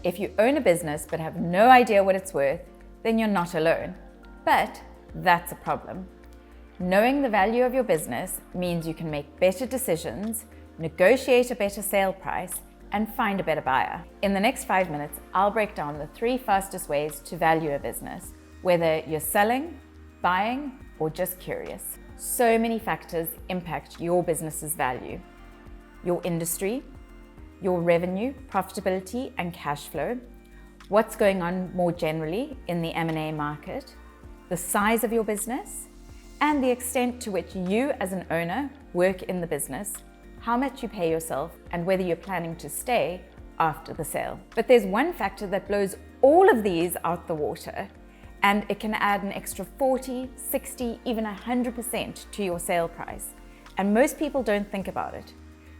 If you own a business but have no idea what it's worth, then you're not alone. But that's a problem. Knowing the value of your business means you can make better decisions, negotiate a better sale price, and find a better buyer. In the next 5 minutes, I'll break down the 3 fastest ways to value a business, whether you're selling, buying, or just curious. So many factors impact your business's value. Your industry, your revenue, profitability, and cash flow, what's going on more generally in the M&A market, the size of your business, and the extent to which you as an owner work in the business, how much you pay yourself, and whether you're planning to stay after the sale. But there's one factor that blows all of these out the water, and it can add an extra 40, 60, even 100% to your sale price. And most people don't think about it.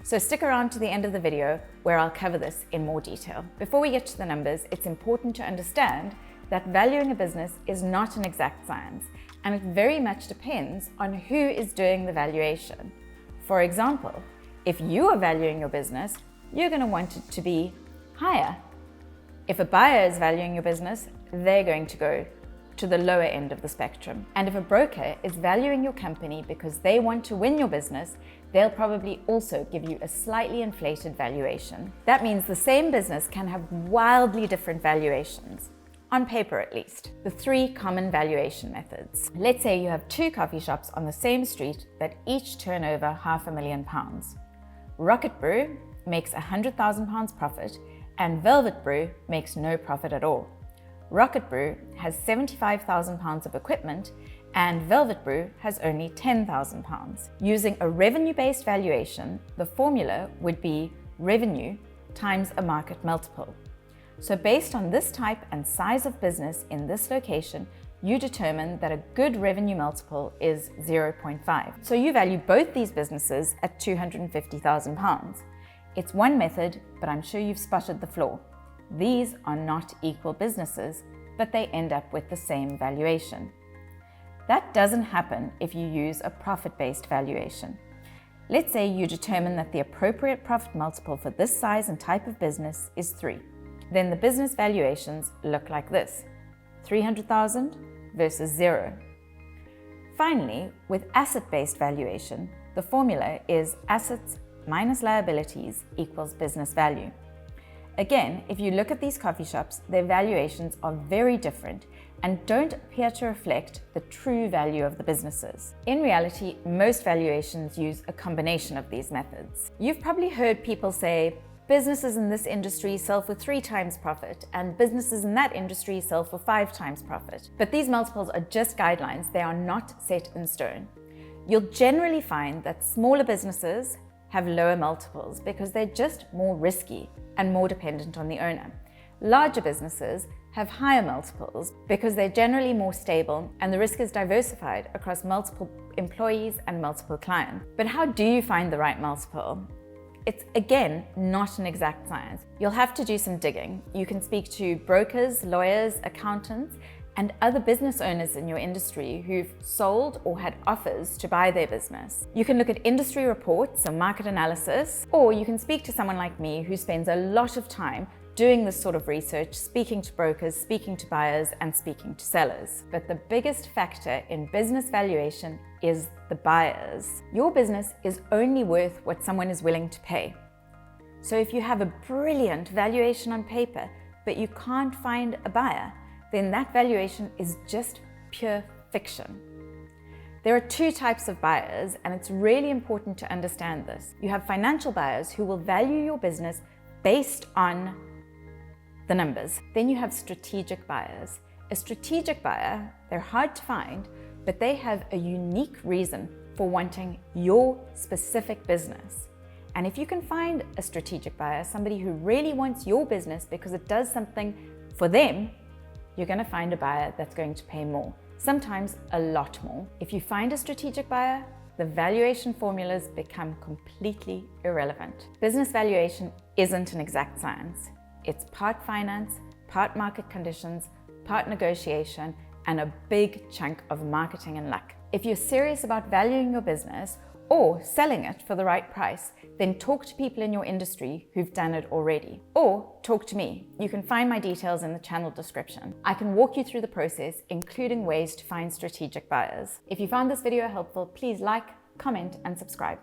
So stick around to the end of the video where I'll cover this in more detail. Before we get to the numbers, it's important to understand that valuing a business is not an exact science, and it very much depends on who is doing the valuation. For example, if you are valuing your business, you're going to want it to be higher. If a buyer is valuing your business, they're going to go to the lower end of the spectrum. And if a broker is valuing your company because they want to win your business, they'll probably also give you a slightly inflated valuation. That means the same business can have wildly different valuations, on paper at least. The 3 common valuation methods. Let's say you have 2 coffee shops on the same street that each turn over £500,000. Rocket Brew makes £100,000 profit and Velvet Brew makes no profit at all. Rocket Brew has £75,000 of equipment and Velvet Brew has only £10,000. Using a revenue-based valuation, the formula would be revenue times a market multiple. So based on this type and size of business in this location, you determine that a good revenue multiple is 0.5. So you value both these businesses at £250,000. It's one method, but I'm sure you've spotted the flaw. These are not equal businesses, but they end up with the same valuation. That doesn't happen if you use a profit-based valuation. Let's say you determine that the appropriate profit multiple for this size and type of business is 3. Then the business valuations look like this: 300,000 versus 0. Finally, with asset-based valuation, the formula is assets minus liabilities equals business value. Again, if you look at these coffee shops, their valuations are very different and don't appear to reflect the true value of the businesses. In reality, most valuations use a combination of these methods. You've probably heard people say, businesses in this industry sell for 3 times profit and businesses in that industry sell for 5 times profit. But these multiples are just guidelines, they are not set in stone. You'll generally find that smaller businesses have lower multiples because they're just more risky and more dependent on the owner. Larger businesses have higher multiples because they're generally more stable and the risk is diversified across multiple employees and multiple clients. But how do you find the right multiple? It's, again, not an exact science. You'll have to do some digging. You can speak to brokers, lawyers, accountants, and other business owners in your industry who've sold or had offers to buy their business. You can look at industry reports and market analysis, or you can speak to someone like me who spends a lot of time doing this sort of research, speaking to brokers, speaking to buyers, and speaking to sellers. But the biggest factor in business valuation is the buyers. Your business is only worth what someone is willing to pay. So if you have a brilliant valuation on paper, but you can't find a buyer, then that valuation is just pure fiction. There are 2 types of buyers, and it's really important to understand this. You have financial buyers who will value your business based on the numbers. Then you have strategic buyers. A strategic buyer, they're hard to find, but they have a unique reason for wanting your specific business. And if you can find a strategic buyer, somebody who really wants your business because it does something for them, you're going to find a buyer that's going to pay more, sometimes a lot more. If you find a strategic buyer, the valuation formulas become completely irrelevant. Business valuation isn't an exact science. It's part finance, part market conditions, part negotiation, and a big chunk of marketing and luck. If you're serious about valuing your business, or selling it for the right price, then talk to people in your industry who've done it already. Or talk to me. You can find my details in the channel description. I can walk you through the process, including ways to find strategic buyers. If you found this video helpful, please like, comment, and subscribe.